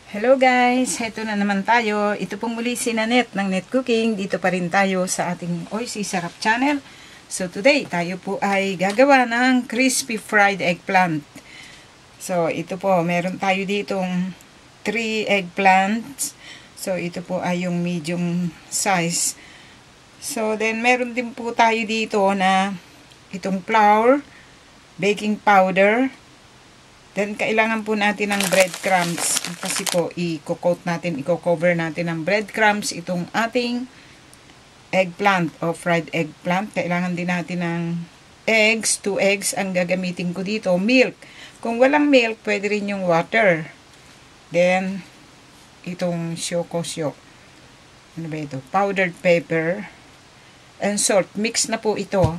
Hello guys, heto na naman tayo. Ito pong muli si Nanette ng Net Cooking. Dito pa rin tayo sa ating Oisy Sarap channel. So today, tayo po ay gagawa ng crispy fried eggplant. So ito po, meron tayo ditong 3 eggplants. So ito po ay yung medium size. So then meron din po tayo dito na itong flour, baking powder. Then, kailangan po natin ng breadcrumbs. Kasi po, i-coat natin, i-cover natin ng breadcrumbs itong ating eggplant o fried eggplant. Kailangan din natin ng eggs, 2 eggs ang gagamitin ko dito. Milk. Kung walang milk, pwede rin yung water. Then, itong shokosyo. Ano ba ito? Powdered pepper and salt. Mix na po ito.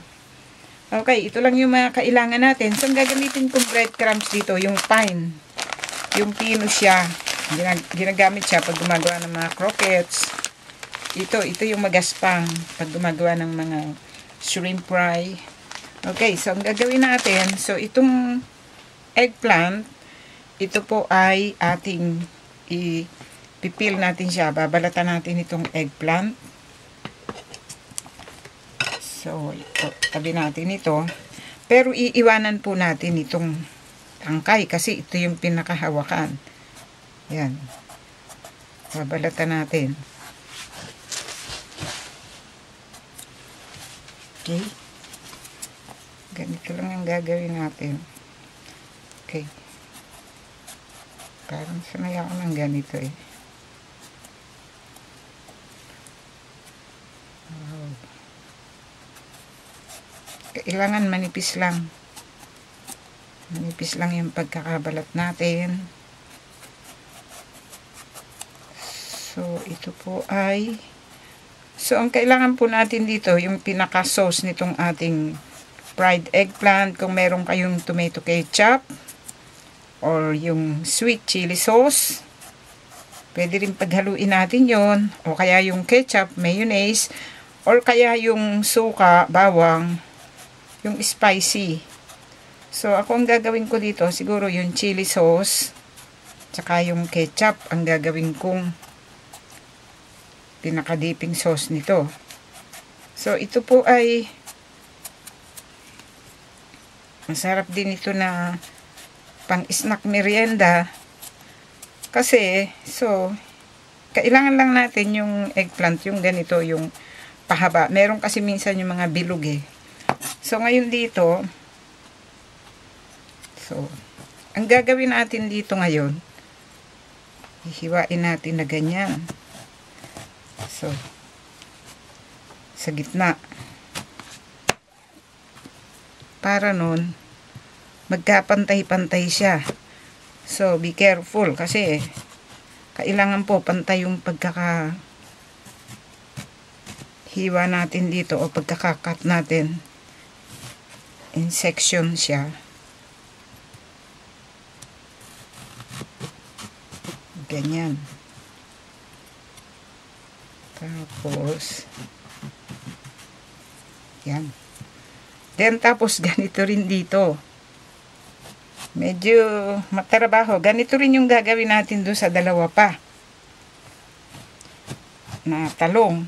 Okay, ito lang yung mga kailangan natin. So, ang gagamitin kong breadcrumbs dito, yung pine. Yung pino siya. Ginagamit siya pag gumagawa ng mga croquettes. Ito yung magaspang pag gumagawa ng mga shrimp fry. Okay, so ang gagawin natin, so itong eggplant, ito po ay ating ipipil natin siya. Babalatan natin itong eggplant. So, ito, tabi natin ito. Pero iiwanan po natin itong tangkay kasi ito yung pinakahawakan. Yan. Babalatan natin. Okay. Ganito lang ang gagawin natin. Okay. Parang sanay ako ng ganito eh. Kailangan manipis lang. Manipis lang yung pagkakabalat natin. So, ito po ay... So, ang kailangan po natin dito, yung pinaka-sauce nitong ating fried eggplant. Kung meron kayong tomato ketchup or yung sweet chili sauce, pwede rin paghaluin natin yon. O kaya yung ketchup, mayonnaise, or kaya yung suka, bawang, yung spicy. So, ako ang gagawin ko dito, siguro yung chili sauce, tsaka yung ketchup, ang gagawin kong pinaka-dipping sauce nito. So, ito po ay masarap din ito na pang-snack merienda. Kasi, so, kailangan lang natin yung eggplant, yung ganito, yung pahaba. Meron kasi minsan yung mga bilog eh. So, ngayon dito, so, ang gagawin natin dito ngayon, hihiwain natin na ganyan. So, sa gitna. Para nun, magkapantay-pantay siya. So, be careful kasi, kailangan po pantay yung hiwa natin dito o pagkakakat natin. In section siya. Ganyan. Tapos yan. Then tapos ganito rin dito. Medyo matrabaho. Ganito rin yung gagawin natin doon sa dalawa pa na talong.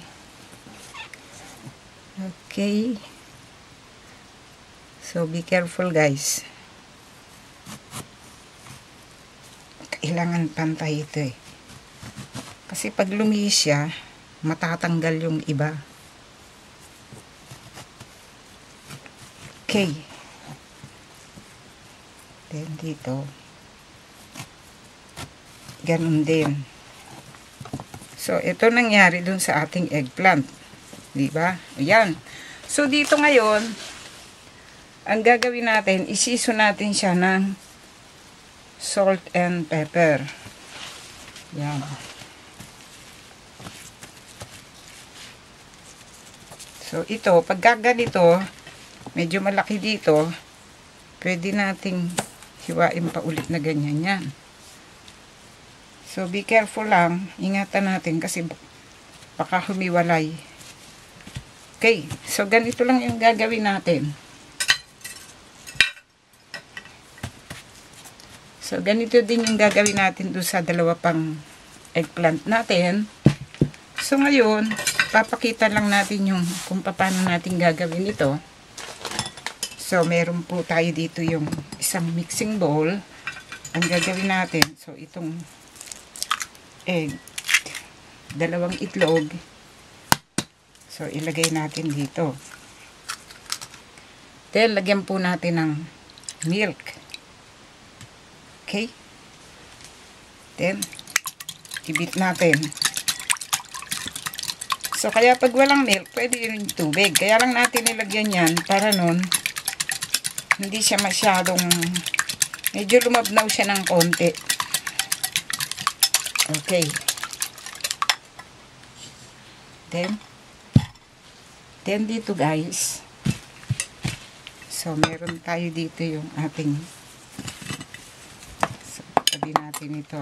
Okay. So, be careful guys. Kailangan pantay ito eh. Kasi pag lumihis siya, matatanggal yung iba. Okay. Then dito. Ganun din. So, ito nangyari dun sa ating eggplant. Diba? Ayan. So, dito ngayon, ang gagawin natin, isiso natin siya ng salt and pepper. Yan. So, ito, pag ganito, medyo malaki dito, pwede nating hiwain pa ulit na ganyan yan. So, be careful lang. Ingatan natin kasi baka humiwalay. Okay. So, ganito lang yung gagawin natin. So, ganito din yung gagawin natin doon sa dalawa pang eggplant natin. So, ngayon, papakita lang natin yung kung paano natin gagawin ito. So, meron po tayo dito yung isang mixing bowl. Ang gagawin natin, so, itong egg, dalawang itlog. So, ilagay natin dito. Then, lagyan po natin ng milk. Okay? Then, ibit natin. So, kaya pag walang milk, pwede yung tubig. Kaya lang natin nilagyan yan para nun, hindi siya masyadong, medyo lumabnaw siya ng konti. Okay. Then dito guys, so, meron tayo dito yung ating, so, tabi natin ito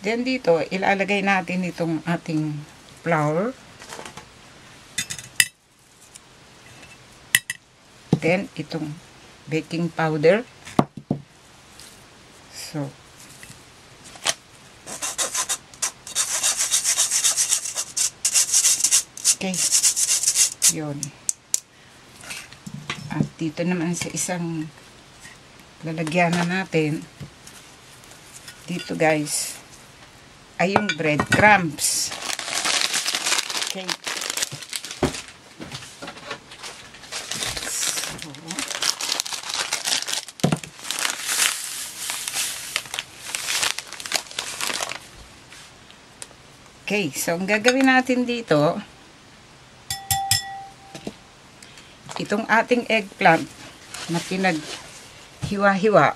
Then dito, ilalagay natin itong ating flour. Then, itong baking powder. So, okay. Yun. At dito naman sa isang lalagyan na natin, dito guys, ay yung breadcrumbs. Okay. So, okay, so ang gagawin natin dito, itong ating eggplant na pinaghiwa-hiwa,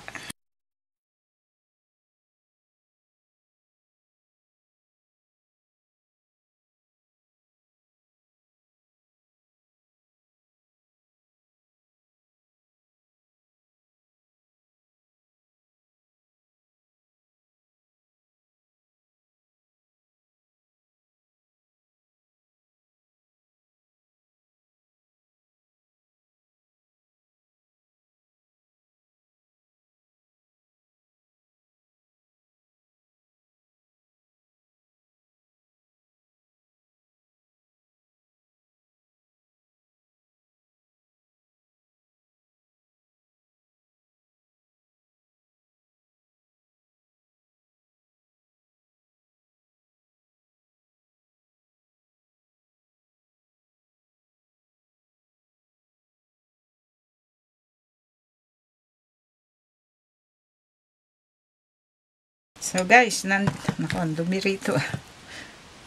so guys, dumi rito.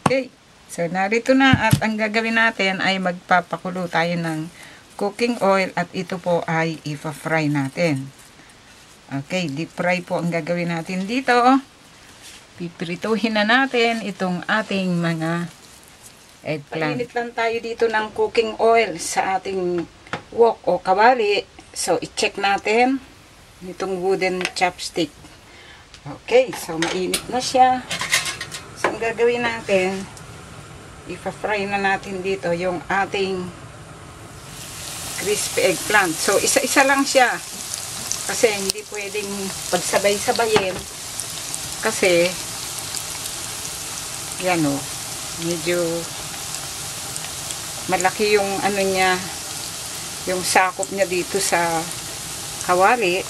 Okay, so narito na at ang gagawin natin ay magpapakulo tayo ng cooking oil at ito po ay ipa-fry natin. Okay, deep fry po ang gagawin natin dito. Pipirituhin na natin itong ating mga eggplant. Painit lang tayo dito ng cooking oil sa ating wok o kawali. So, i-check natin itong wooden chopstick. Okay, so mainit na siya. So, ang gagawin natin, ipa-fry na natin dito yung ating crispy eggplant. So, isa-isa lang siya. Kasi hindi pwedeng pagsabay-sabayin. Kasi, yan o, medyo malaki yung ano niya, yung sakop niya dito sa kawali.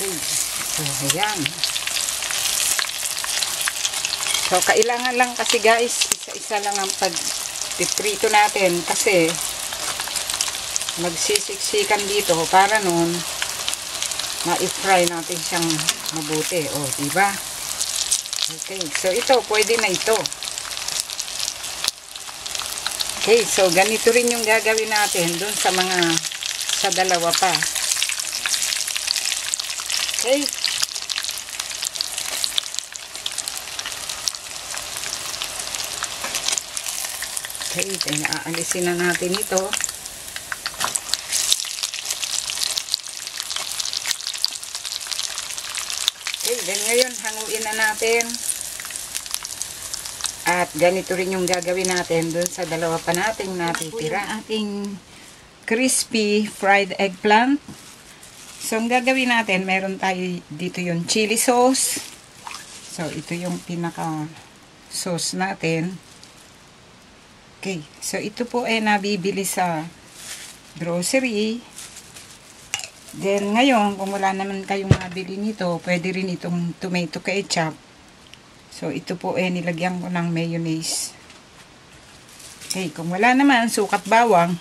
So, ayan. So, kailangan lang kasi guys, isa-isa lang ang pag-piprito natin kasi magsisiksikan dito para nun ma-fry natin siyang mabuti. O, diba? Okay, so ito, pwede na ito. Okay, so ganito rin yung gagawin natin dun sa sa dalawa pa. Okay. Okay, then aalisin na natin ito. Okay, then ngayon hanguin na natin. At ganito rin yung gagawin natin dun sa dalawa pa nating natitira. Ating crispy fried eggplant. So, ang gagawin natin, meron tayo dito yung chili sauce. So, ito yung pinaka sauce natin. Okay. So, ito po ay nabibili sa grocery. Then, ngayon, kung wala naman kayong mabili nito, pwede rin itong tomato ketchup. So, ito po ay nilagyan ko ng mayonnaise. Okay, kung wala naman, sukat bawang,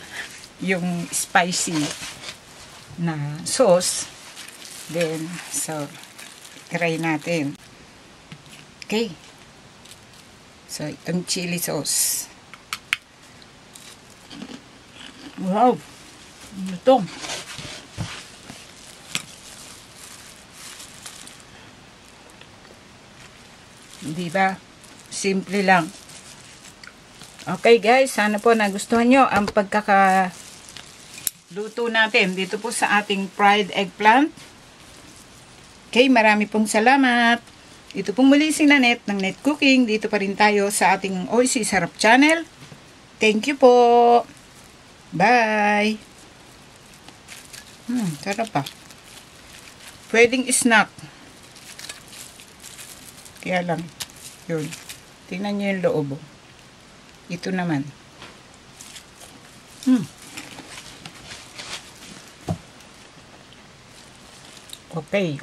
yung spicy na sauce. Then, so, try natin. Okay. So, itong chili sauce. Wow! Ito. Diba? Simple lang. Okay guys, sana po nagustuhan nyo ang pagkakaluto natin dito po sa ating fried eggplant. Okay, marami pong salamat. Ito pong muli si Nanette ng Net Cooking. Dito pa rin tayo sa ating OC Sarap Channel. Thank you po. Bye. Sarap pa. Pwedeng snack. Kaya lang, yun. Tingnan nyo yung loob. Ito naman. Okay.